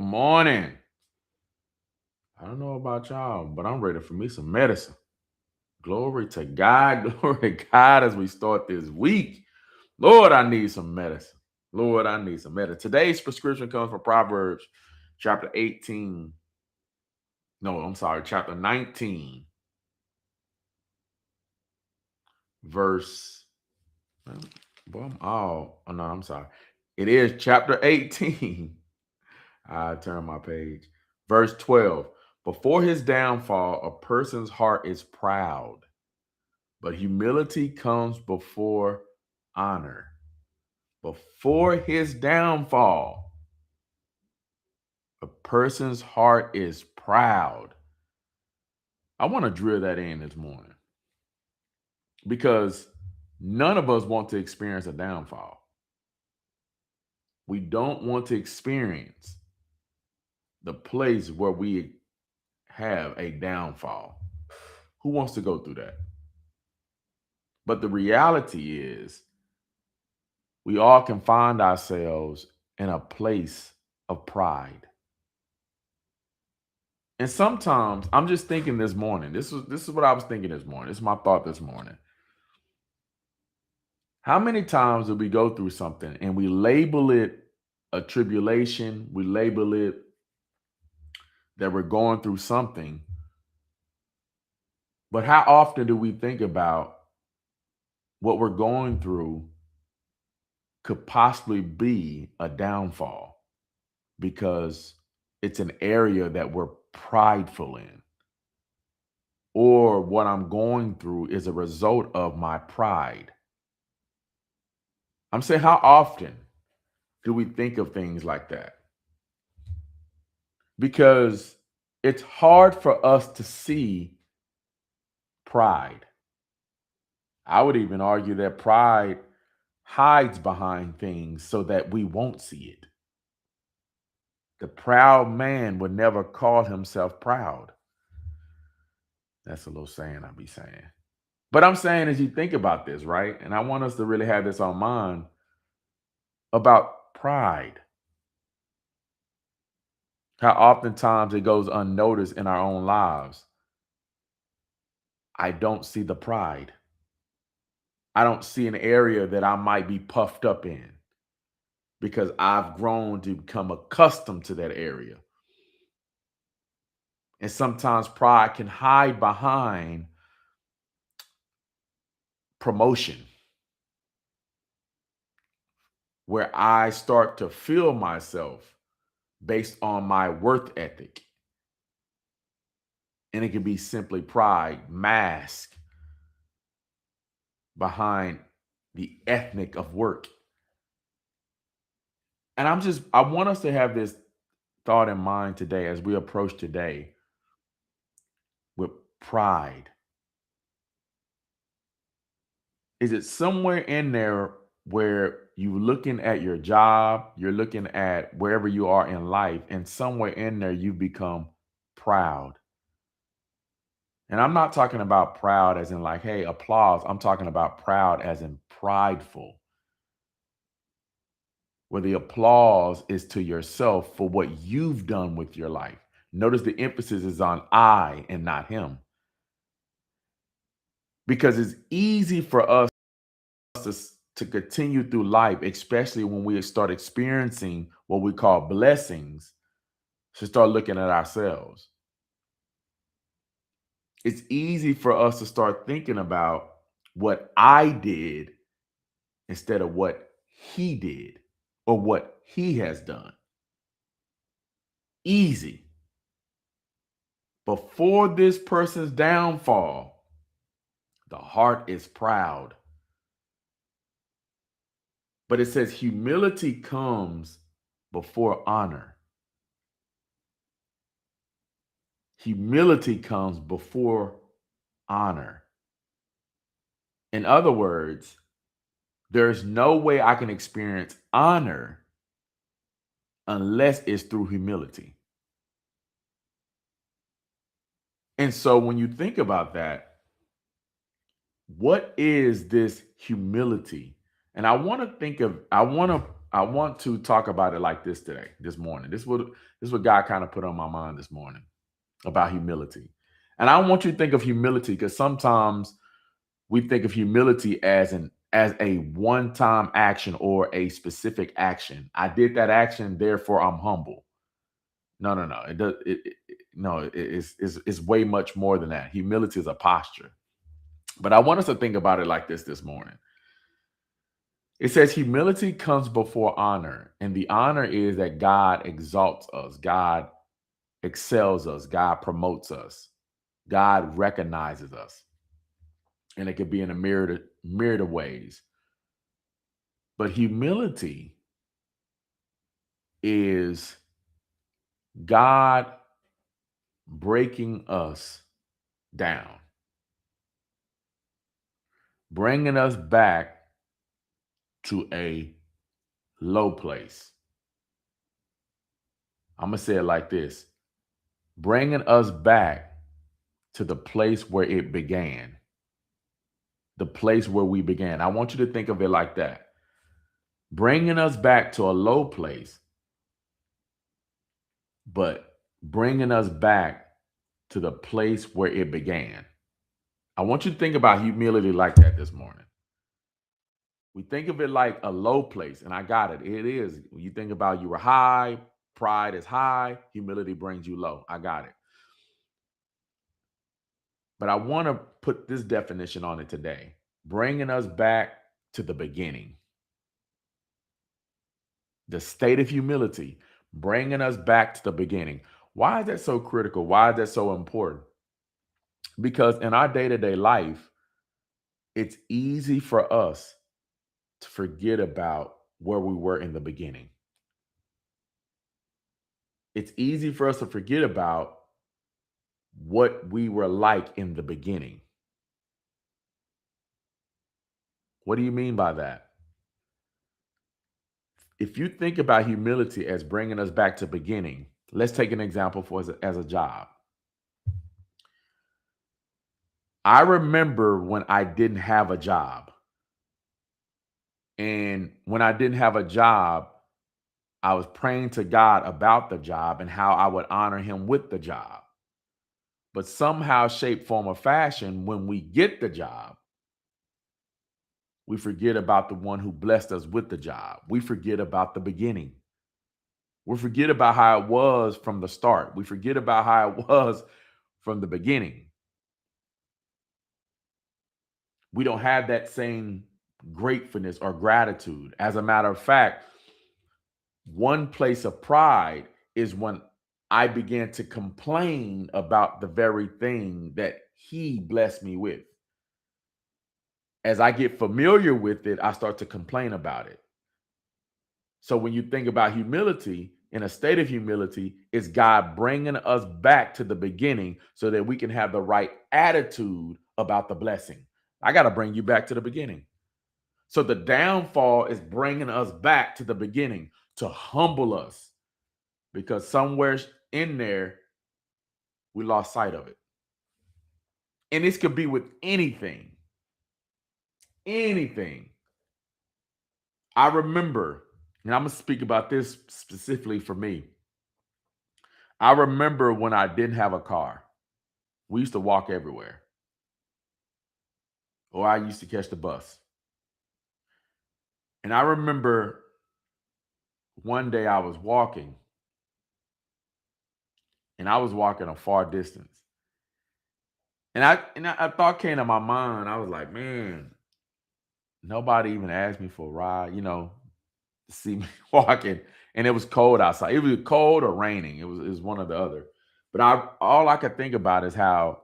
morning. I don't know about y'all, but I'm ready for me some medicine. Glory to God. Glory to God as we start this week. Lord, I need some medicine. Lord, I need some medicine. Today's prescription comes from Proverbs chapter 18. No, I'm sorry, chapter 19, verse. Boy, oh no, I'm sorry. It is chapter 18. I turn my page. Verse 12. Before his downfall, a person's heart is proud, but humility comes before honor. Before his downfall, a person's heart is proud. I want to drill that in this morning because none of us want to experience a downfall. We don't want to experience the place where we have a downfall. Who wants to go through that? But the reality is, we all can find ourselves in a place of pride. And sometimes I'm just thinking this morning. This is what I was thinking this morning. This is my thought this morning. How many times do we go through something and we label it a tribulation? We label it that we're going through something. But how often do we think about what we're going through could possibly be a downfall because it's an area that we're prideful in, or what I'm going through is a result of my pride? I'm saying, how often do we think of things like that? Because it's hard for us to see pride. I would even argue that pride hides behind things so that we won't see it. The proud man would never call himself proud. That's a little saying I be saying. But I'm saying, as you think about this, right? And I want us to really have this on mind about pride. How oftentimes it goes unnoticed in our own lives. I don't see the pride. I don't see an area that I might be puffed up in because I've grown to become accustomed to that area. And sometimes pride can hide behind promotion, where I start to feel myself based on my worth ethic. And it can be simply pride masked behind the ethnic of work. And I want us to have this thought in mind today as we approach today with pride. Is it somewhere in there where you're looking at your job, you're looking at wherever you are in life, and somewhere in there you become proud? And I'm not talking about proud as in like, hey, applause. I'm talking about proud as in prideful, where the applause is to yourself for what you've done with your life. Notice the emphasis is on I and not him. Because it's easy for us to, to continue through life, especially when we start experiencing what we call blessings, to start looking at ourselves. It's easy for us to start thinking about what I did instead of what he did or what he has done. Easy. Before this person's downfall, the heart is proud. But it says humility comes before honor. Humility comes before honor. In other words, there's no way I can experience honor unless it's through humility. And so when you think about that, what is this humility? And I want to I want to talk about it like this today, this morning. This is what God kind of put on my mind this morning about humility. And I want you to think of humility because sometimes we think of humility as a one-time action or a specific action. I did that action, therefore I'm humble. No, no, no. It does. No. It's way much more than that. Humility is a posture. But I want us to think about it like this morning. It says humility comes before honor, and the honor is that God exalts us, God excels us, God promotes us, God recognizes us, and it could be in a myriad of ways. But humility is God breaking us down, bringing us back to a low place. I'm going to say it like this: bringing us back to the place where it began, the place where we began. I want you to think of it like that: bringing us back to a low place, but bringing us back to the place where it began. I want you to think about humility like that this morning. We think of it like a low place, and I got it. It is. When you think about you were high, pride is high, humility brings you low. I got it. But I want to put this definition on it today: bringing us back to the beginning, the state of humility, bringing us back to the beginning. Why is that so critical? Why is that so important? Because in our day to day life, it's easy for us to forget about where we were in the beginning. It's easy for us to forget about what we were like in the beginning. What do you mean by that? If you think about humility as bringing us back to beginning, let's take an example for as a job. I remember when I didn't have a job. And when I didn't have a job, I was praying to God about the job and how I would honor him with the job. But somehow, shape, form, or fashion, when we get the job, we forget about the one who blessed us with the job. We forget about the beginning. We forget about how it was from the start. We forget about how it was from the beginning. We don't have that same gratefulness or gratitude. As a matter of fact, one place of pride is when I began to complain about the very thing that he blessed me with. As I get familiar with it, I start to complain about it. So when you think about humility, in a state of humility, it's God bringing us back to the beginning so that we can have the right attitude about the blessing. I got to bring you back to the beginning. So the downfall is bringing us back to the beginning to humble us, because somewhere in there, we lost sight of it. And this could be with anything. Anything. I remember, and I'm going to speak about this specifically for me. I remember when I didn't have a car, we used to walk everywhere, or I used to catch the bus. And I remember one day I was walking, and I was walking a far distance. And I thought came to my mind, I was like, man, nobody even asked me for a ride, to see me walking. And it was cold outside. It was cold or raining. It was one or the other. But all I could think about is how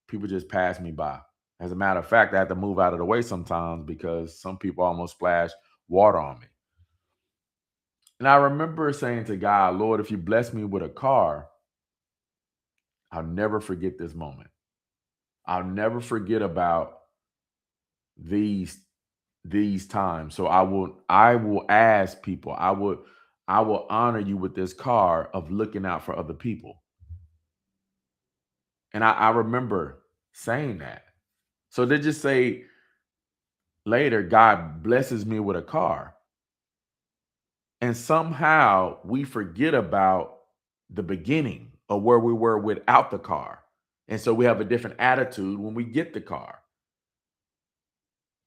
people just passed me by. As a matter of fact, I had to move out of the way sometimes because some people almost splashed water on me. And I remember saying to God, Lord, if you bless me with a car, I'll never forget this moment. I'll never forget about these these times. So I will ask people, I will honor you with this car of looking out for other people. And I remember saying that. So they just say later, God blesses me with a car. And somehow we forget about the beginning of where we were without the car. And so we have a different attitude when we get the car.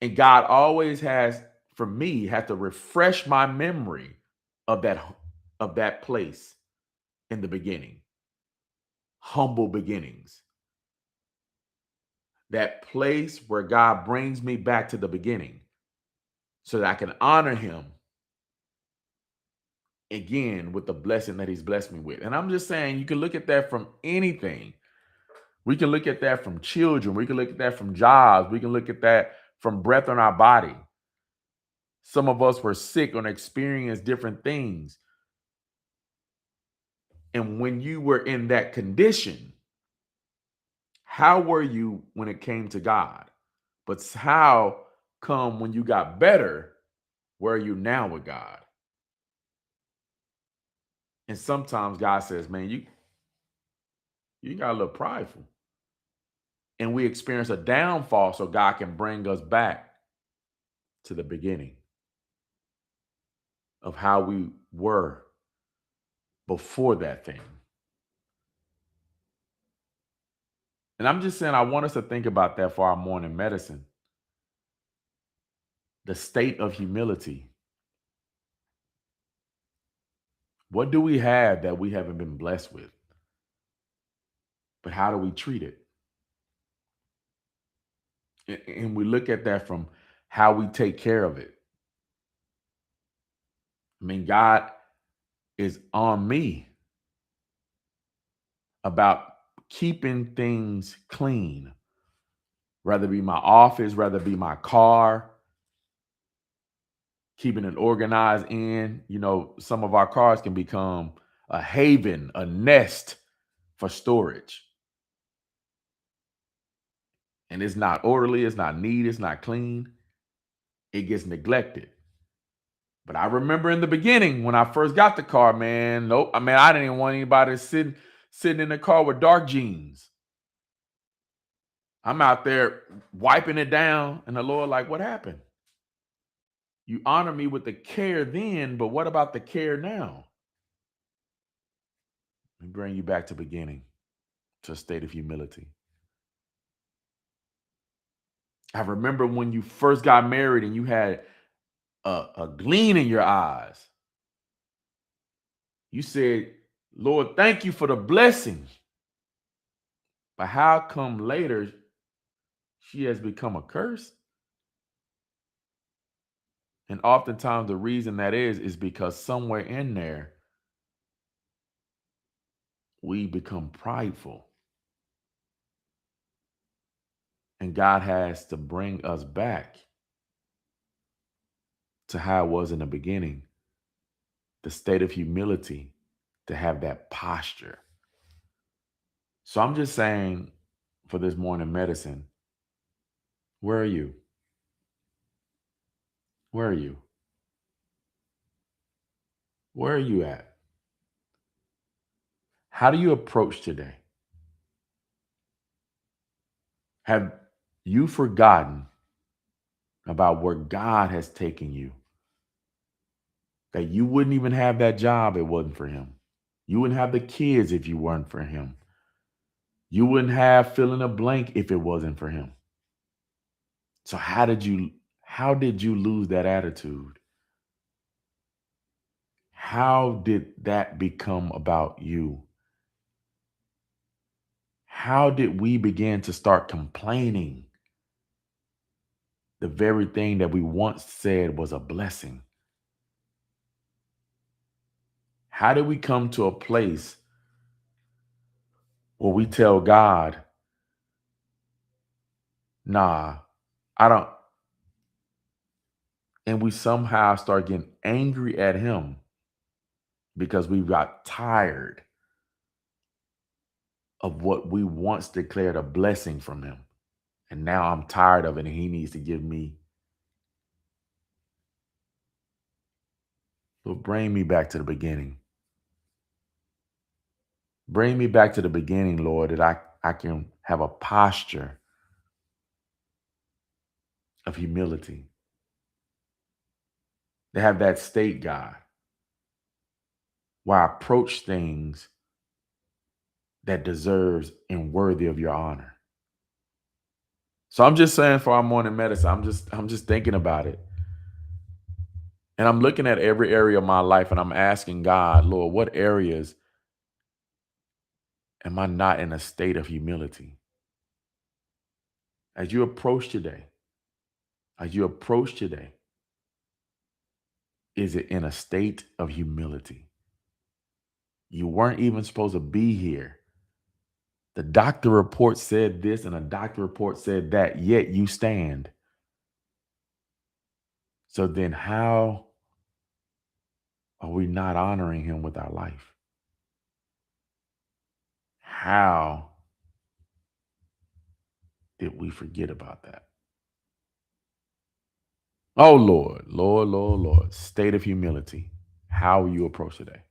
And God always has, for me, had to refresh my memory of that place in the beginning, humble beginnings. That place where God brings me back to the beginning so that I can honor him again with the blessing that he's blessed me with. And I'm just saying, you can look at that from anything. We can look at that from children. We can look at that from jobs. We can look at that from breath in our body. Some of us were sick and experienced different things. And when you were in that condition, how were you when it came to God? But how come when you got better, where are you now with God? And sometimes God says, man, you got a little prideful. And we experience a downfall so God can bring us back to the beginning of how we were before that thing. And I'm just saying, I want us to think about that for our morning medicine. The state of humility. What do we have that we haven't been blessed with? But how do we treat it? And we look at that from how we take care of it. I mean, God is on me about keeping things clean, whether it be my office, whether it be my car, keeping it organized in. You know, some of our cars can become a haven, a nest for storage. And it's not orderly, it's not neat, it's not clean. It gets neglected. But I remember in the beginning when I first got the car, man, nope. I mean, I didn't even want anybody sitting in the car with dark jeans. I'm out there wiping it down, and the Lord, like, what happened? You honor me with the care then, but what about the care now? Let me bring you back to beginning, to a state of humility. I remember when you first got married and you had a gleam in your eyes. You said, Lord, thank you for the blessing. But how come later she has become a curse? And oftentimes the reason that is because somewhere in there, we become prideful. And God has to bring us back to how it was in the beginning, the state of humility, to have that posture. So I'm just saying, for this morning medicine, where are you? Where are you? Where are you at? How do you approach today? Have you forgotten about where God has taken you? That you wouldn't even have that job if it wasn't for him. You wouldn't have the kids if you weren't for him. You wouldn't have fill in a blank if it wasn't for him. So how did you lose that attitude? How did that become about you? How did we begin to start complaining the very thing that we once said was a blessing? How did we come to a place where we tell God, nah, I don't, and we somehow start getting angry at him because we got tired of what we once declared a blessing from him. And now I'm tired of it and he needs to give me. So bring me back to the beginning. Bring me back to the beginning, Lord, that I can have a posture of humility, to have that state, God. where I approach things that deserves and worthy of your honor. So I'm just saying for our morning medicine, I'm just thinking about it. And I'm looking at every area of my life and I'm asking God, Lord, what areas am I not in a state of humility? As you approach today, as you approach today, is it in a state of humility? You weren't even supposed to be here. The doctor report said this and a doctor report said that, yet you stand. So then how are we not honoring him with our life? How did we forget about that? Oh Lord, Lord, Lord, Lord, state of humility. How will you approach today?